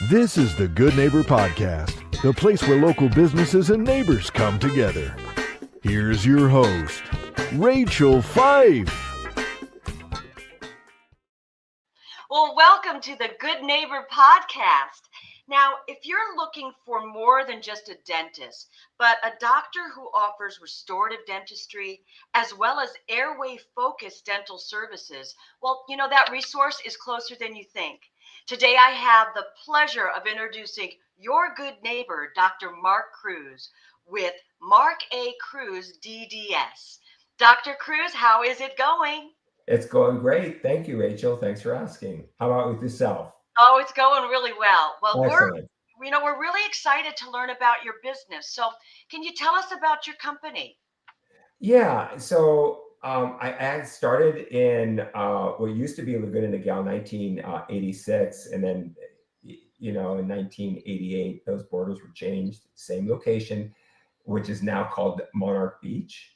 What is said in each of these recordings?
This is the Good Neighbor Podcast, the place where local businesses and neighbors come together. Here's your host, Rachel Fife. Well, welcome to the Good Neighbor Podcast. Now, if you're looking for more than just a dentist, but a doctor who offers restorative dentistry as well as airway-focused dental services, well, that resource is closer than you think. Today, I have the pleasure of introducing your good neighbor, Dr. Mark Cruz, with Mark A. Cruz DDS. Dr. Cruz, how is it going? It's going great. Thank you, Rachel. Thanks for asking. How about with yourself? Oh, it's going really well. Well, Excellent. we're really excited to learn about your business. So, can you tell us about your company? Yeah. I started in what used to be Laguna Niguel, 1986, and then in 1988 those borders were changed. Same location, which is now called Monarch Beach.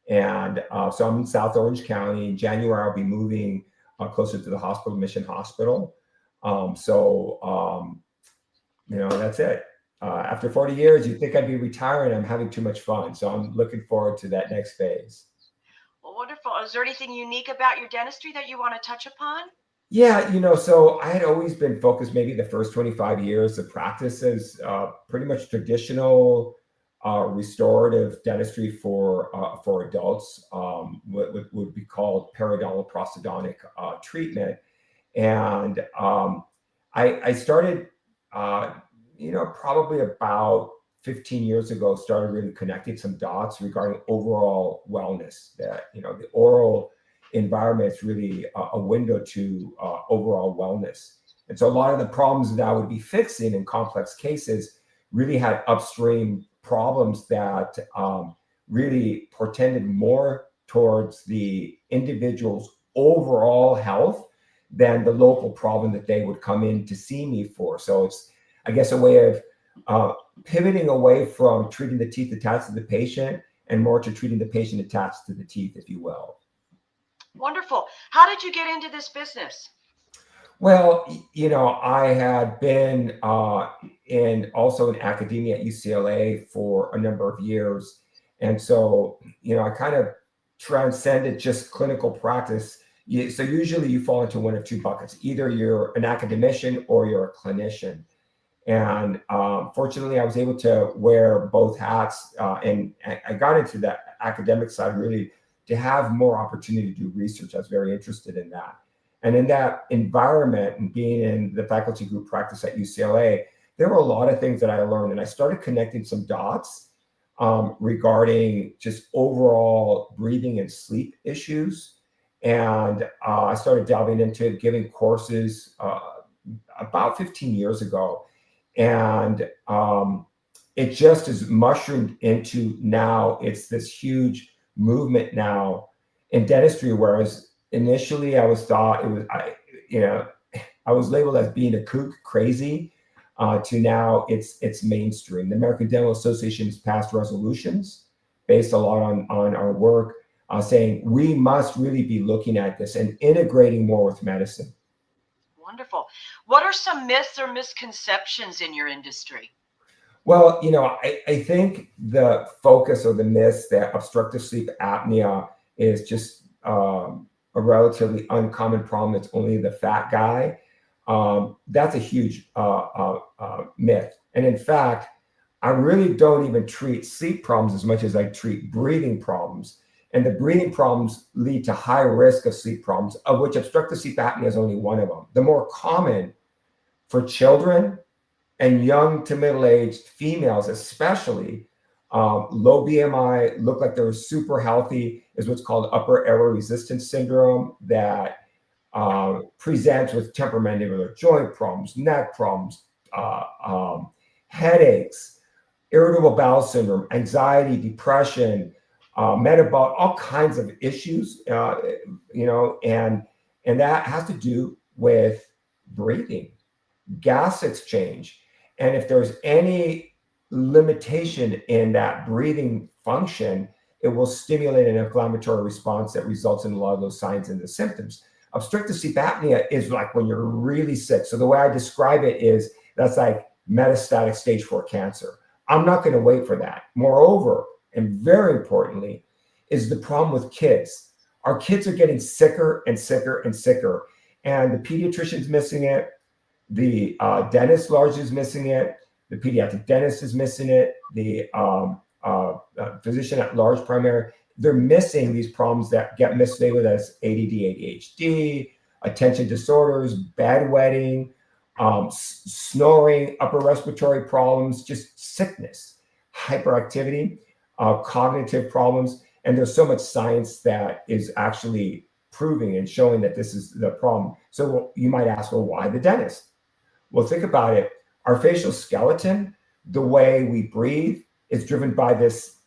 And so I'm in South Orange County. In January, I'll be moving closer to the hospital, Mission Hospital. That's it. After 40 years, you'd think I'd be retiring. I'm having too much fun. So I'm looking forward to that next phase. Well, wonderful. Is there anything unique about your dentistry that you want to touch upon? Yeah, so I had always been focused, maybe the first 25 years of practice as pretty much traditional restorative dentistry for adults, what would be called periodontal prosthodontic treatment. And I started, probably about 15 years ago, started really connecting some dots regarding overall wellness, that, the oral environment is really a window to overall wellness. And so a lot of the problems that I would be fixing in complex cases really had upstream problems that really portended more towards the individual's overall health than the local problem that they would come in to see me for. So it's, I guess, a way of pivoting away from treating the teeth attached to the patient and more to treating the patient attached to the teeth, if you will. Wonderful. How did you get into this business? Well, I had been also in academia at UCLA for a number of years. And so, I kind of transcended just clinical practice. So usually you fall into one of two buckets. Either you're an academician or you're a clinician. And fortunately, I was able to wear both hats. And I got into the academic side really to have more opportunity to do research. I was very interested in that. And in that environment and being in the faculty group practice at UCLA, there were a lot of things that I learned. And I started connecting some dots regarding just overall breathing and sleep issues. And I started delving into giving courses about 15 years ago. And it just is mushroomed into now. It's this huge movement now in dentistry, whereas initially I was labeled as being a kook, crazy, to now it's mainstream. The American Dental Association has passed resolutions based a lot on our work, saying we must really be looking at this and integrating more with medicine. Wonderful. What are some myths or misconceptions in your industry? Well, I think the focus or the myth that obstructive sleep apnea is just a relatively uncommon problem. It's only the fat guy. That's a huge myth. And in fact, I really don't even treat sleep problems as much as I treat breathing problems. And the breathing problems lead to high risk of sleep problems, of which obstructive sleep apnea is only one of them. The more common for children and young to middle-aged females, especially, low BMI, look like they're super healthy, is what's called upper airway resistance syndrome that presents with temporomandibular joint problems, neck problems, headaches, irritable bowel syndrome, anxiety, depression, metabolic, all kinds of issues, and that has to do with breathing, gas exchange. And if there's any limitation in that breathing function, it will stimulate an inflammatory response that results in a lot of those signs and the symptoms. Obstructive sleep apnea is like when you're really sick. So the way I describe it is that's like metastatic stage 4 cancer. I'm not going to wait for that. Moreover, and very importantly, is the problem with kids. Our kids are getting sicker and sicker and sicker, and the pediatrician's missing it. The dentist largely is missing it. The pediatric dentist is missing it. The physician at large primary, they're missing these problems that get mislabeled as ADD, ADHD, attention disorders, bedwetting, snoring, upper respiratory problems, just sickness, hyperactivity, cognitive problems. And there's so much science that is actually proving and showing that this is the problem. So you might ask, well, why the dentist? Well, think about it. Our facial skeleton, the way we breathe, is driven by this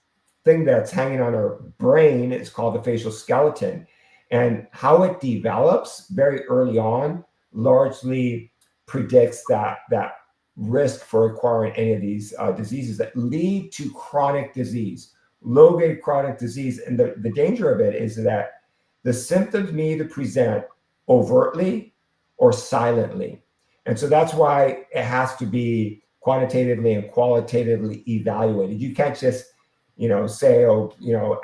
thing that's hanging on our brain. It's called the facial skeleton. And how it develops very early on largely predicts that risk for acquiring any of these diseases that lead to chronic disease, low-grade chronic disease. And the danger of it is that the symptoms may either present overtly or silently. And so that's why it has to be quantitatively and qualitatively evaluated. You can't just, say,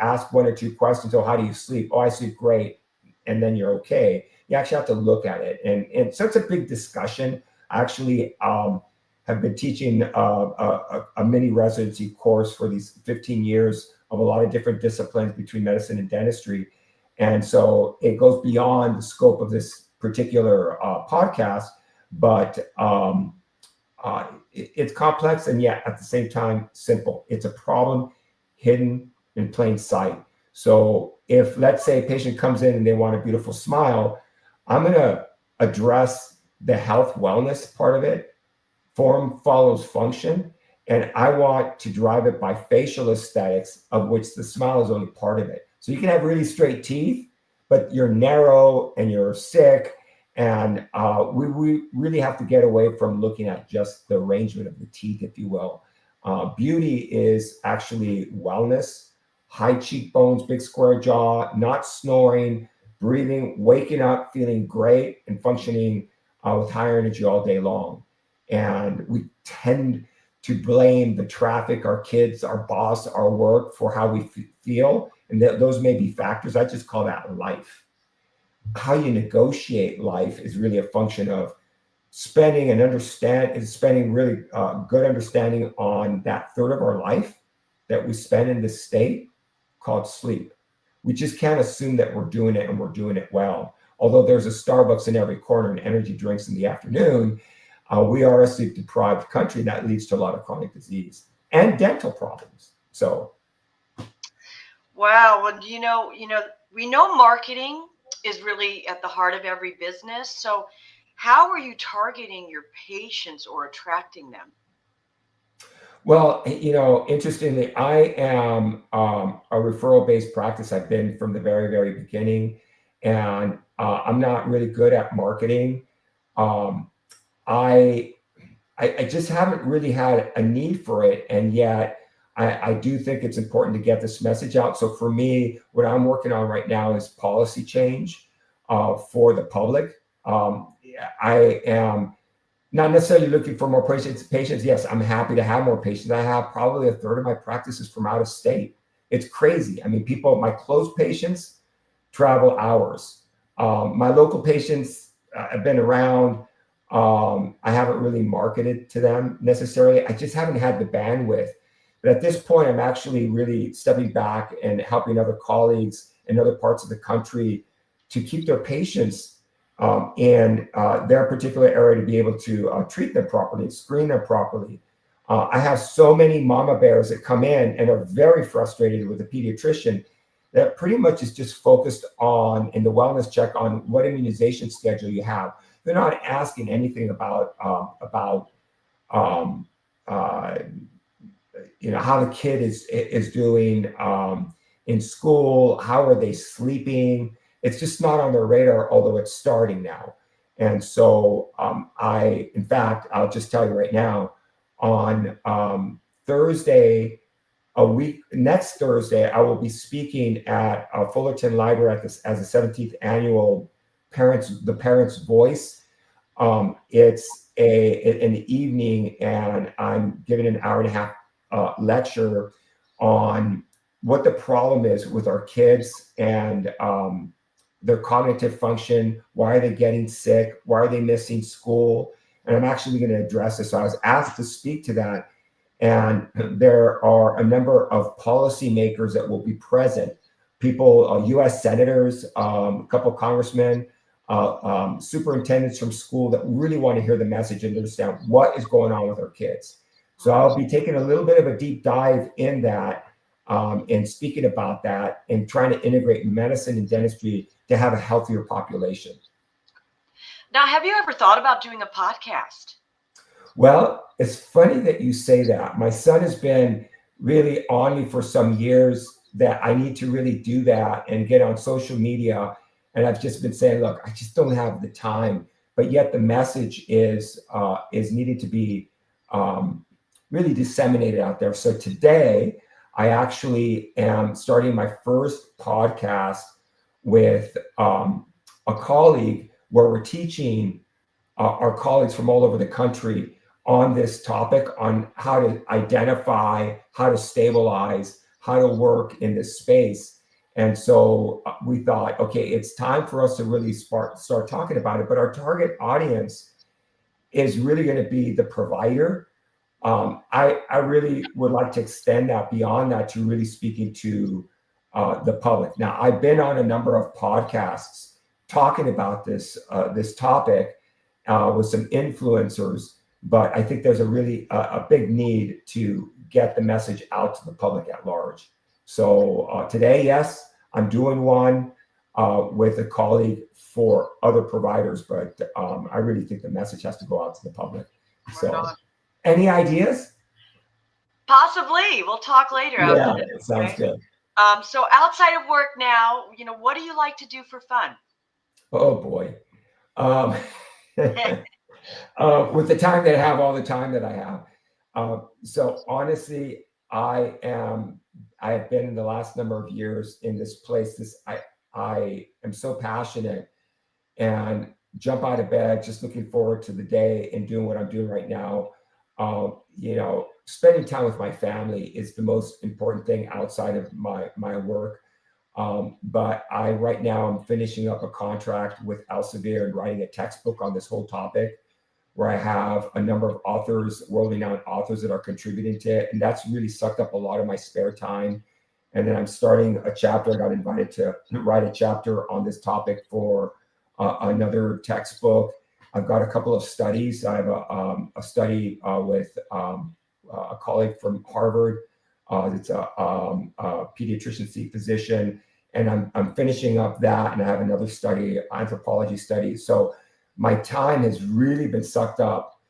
ask 1 or 2 questions. Oh, how do you sleep? Oh, I sleep great. And then you're okay. You actually have to look at it. And so it's a big discussion. I actually have been teaching a mini residency course for these 15 years of a lot of different disciplines between medicine and dentistry. And so it goes beyond the scope of this particular podcast, but it's complex and yet at the same time simple. It's a problem hidden in plain sight. So if, let's say, a patient comes in and they want a beautiful smile, I'm going to address the health wellness part of it. Form follows function. And I want to drive it by facial aesthetics, of which the smile is only part of it. So you can have really straight teeth, but you're narrow and you're sick. And we really have to get away from looking at just the arrangement of the teeth, if you will. Beauty is actually wellness, high cheekbones, big square jaw, not snoring, breathing, waking up, feeling great, and functioning with higher energy all day long. And we tend to blame the traffic, our kids, our boss, our work for how we feel. And those may be factors. I just call that life. How you negotiate life is really a function of spending really good understanding on that third of our life that we spend in this state called sleep. We just can't assume that we're doing it and we're doing it well. Although there's a Starbucks in every corner and energy drinks in the afternoon, we are a sleep deprived country. That leads to a lot of chronic disease and dental problems. So, wow. Well, we know marketing is really at the heart of every business. So how are you targeting your patients or attracting them? Well, interestingly, I am a referral-based practice. I've been from the very, very beginning, and I'm not really good at marketing. I just haven't really had a need for it, and yet I do think it's important to get this message out. So for me, what I'm working on right now is policy change for the public. I am not necessarily looking for more patients. Yes, I'm happy to have more patients. I have probably a third of my practices from out of state. It's crazy. I mean, my closed patients travel hours. My local patients have been around. I haven't really marketed to them necessarily. I just haven't had the bandwidth. But at this point, I'm actually really stepping back and helping other colleagues in other parts of the country to keep their patients in their particular area, to be able to treat them properly, screen them properly. I have so many mama bears that come in and are very frustrated with the pediatrician that pretty much is just focused on, in the wellness check, on what immunization schedule you have. They're not asking anything about how the kid is doing in school, how are they sleeping. It's just not on their radar, although it's starting now. And so in fact, I'll just tell you right now, on Thursday, next Thursday, I will be speaking at Fullerton Library as a 17th annual The Parents' Voice. It's in the evening, and I'm giving an hour and a half lecture on what the problem is with our kids and their cognitive function. Why are they getting sick? Why are they missing school? And I'm actually going to address this. So I was asked to speak to that. And there are a number of policymakers that will be present. People, U.S. senators, a couple of congressmen, superintendents from school that really want to hear the message and understand what is going on with our kids. So I'll be taking a little bit of a deep dive in that and speaking about that and trying to integrate medicine and dentistry to have a healthier population. Now, have you ever thought about doing a podcast? Well, it's funny that you say that. My son has been really on me for some years that I need to really do that and get on social media. And I've just been saying, look, I just don't have the time. But yet the message is needed to be really disseminated out there. So today, I actually am starting my first podcast with a colleague where we're teaching our colleagues from all over the country on this topic, on how to identify, how to stabilize, how to work in this space. And so we thought, okay, it's time for us to really start talking about it. But our target audience is really going to be the provider. I really would like to extend that beyond that to really speaking to the public. Now, I've been on a number of podcasts talking about this topic with some influencers, but I think there's a really a big need to get the message out to the public at large. So today, yes, I'm doing one with a colleague for other providers, but I really think the message has to go out to the public. So, any ideas? Possibly. We'll talk later. Yeah, it sounds good. So outside of work now, what do you like to do for fun? Oh boy. With the time that I have, all the time that I have. So honestly, I have been in the last number of years in this place. I am so passionate and jump out of bed, just looking forward to the day and doing what I'm doing right now. Spending time with my family is the most important thing outside of my work. But right now I'm finishing up a contract with Elsevier and writing a textbook on this whole topic, where I have a number of authors, world-renowned authors that are contributing to it. And that's really sucked up a lot of my spare time. And then I'm starting a chapter. I got invited to write a chapter on this topic for another textbook. I've got a couple of studies. I have a study with a colleague from Harvard. It's a pediatrician physician. And I'm finishing up that. And I have another study, anthropology study. So my time has really been sucked up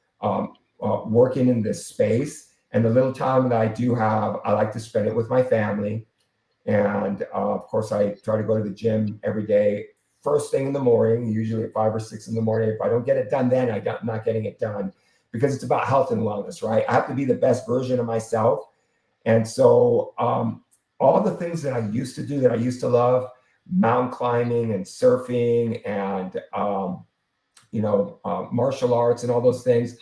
working in this space. And the little time that I do have, I like to spend it with my family. And of course, I try to go to the gym every day, first thing in the morning, usually at 5 or 6 in the morning. If I don't get it done then, I'm not getting it done, because it's about health and wellness, right? I have to be the best version of myself. And so all the things that I used to do, that I used to love, mountain climbing and surfing and martial arts and all those things,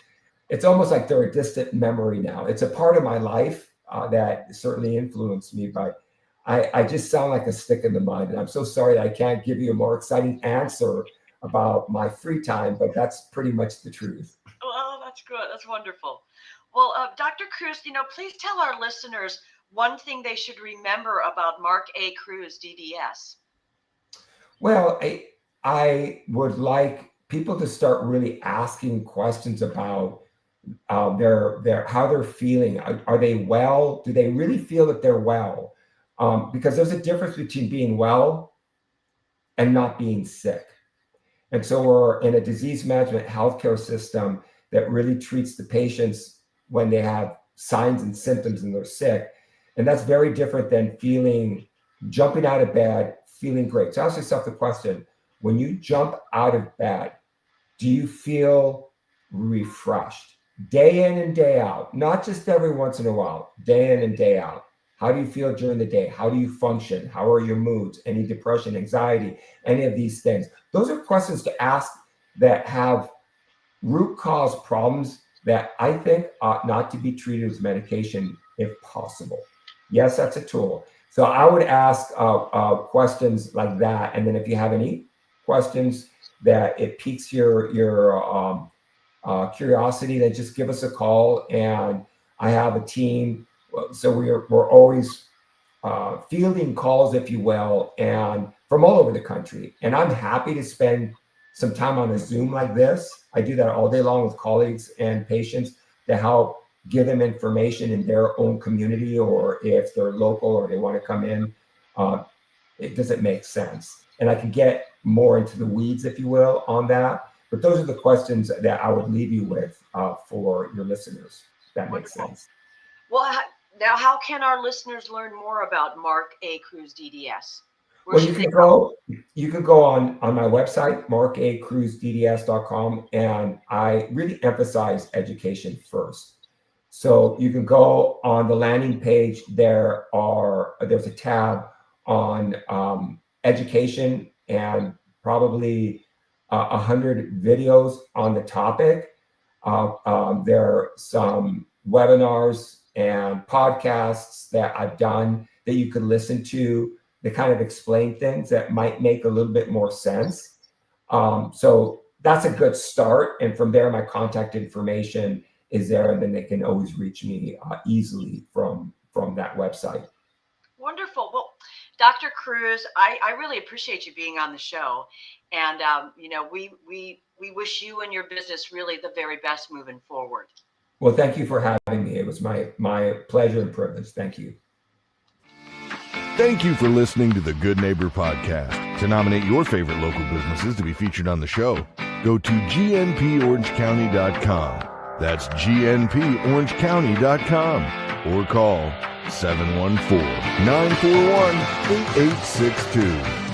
it's almost like they're a distant memory now. It's a part of my life that certainly influenced me, but I just sound like a stick in the mud. And I'm so sorry that I can't give you a more exciting answer about my free time, but that's pretty much the truth. Well, that's good. That's wonderful. Well, Dr. Cruz, please tell our listeners one thing they should remember about Mark A. Cruz DDS. Well, I would like people to start really asking questions about how they're feeling. Are they well? Do they really feel that they're well? Because there's a difference between being well and not being sick. And so we're in a disease management healthcare system that really treats the patients when they have signs and symptoms and they're sick. And that's very different than jumping out of bed, feeling great. So ask yourself the question, when you jump out of bed, do you feel refreshed? Day in and day out, not just every once in a while, day in and day out. How do you feel during the day? How do you function? How are your moods? Any depression, anxiety, any of these things? Those are questions to ask that have root cause problems that I think ought not to be treated as medication if possible. Yes, that's a tool. So I would ask questions like that. And then if you have any questions that it piques your curiosity, then just give us a call. And I have a team. So we're always fielding calls, if you will, and from all over the country. And I'm happy to spend some time on a Zoom like this. I do that all day long with colleagues and patients to help give them information in their own community, or if they're local or they want to come in, does it make sense? And I can get more into the weeds, if you will, on that. But those are the questions that I would leave you with for your listeners. If that makes sense. Well, now how can our listeners learn more about Mark A. Cruz DDS? Well, you can go on my website, markacruzdds.com, and I really emphasize education first. So you can go on the landing page. There's a tab on education and probably 100 videos on the topic. There are some webinars and podcasts that I've done that you could listen to that kind of explain things that might make a little bit more sense. So that's a good start. And from there, my contact information is there, and then they can always reach me easily from that website. Wonderful. Well, Dr. Cruz, I really appreciate you being on the show. And, we wish you and your business really the very best moving forward. Well, thank you for having me. It was my pleasure and privilege. Thank you. Thank you for listening to the Good Neighbor Podcast. To nominate your favorite local businesses to be featured on the show, go to gnporangecounty.com. That's gnporangecounty.com, or call 714-941-8862.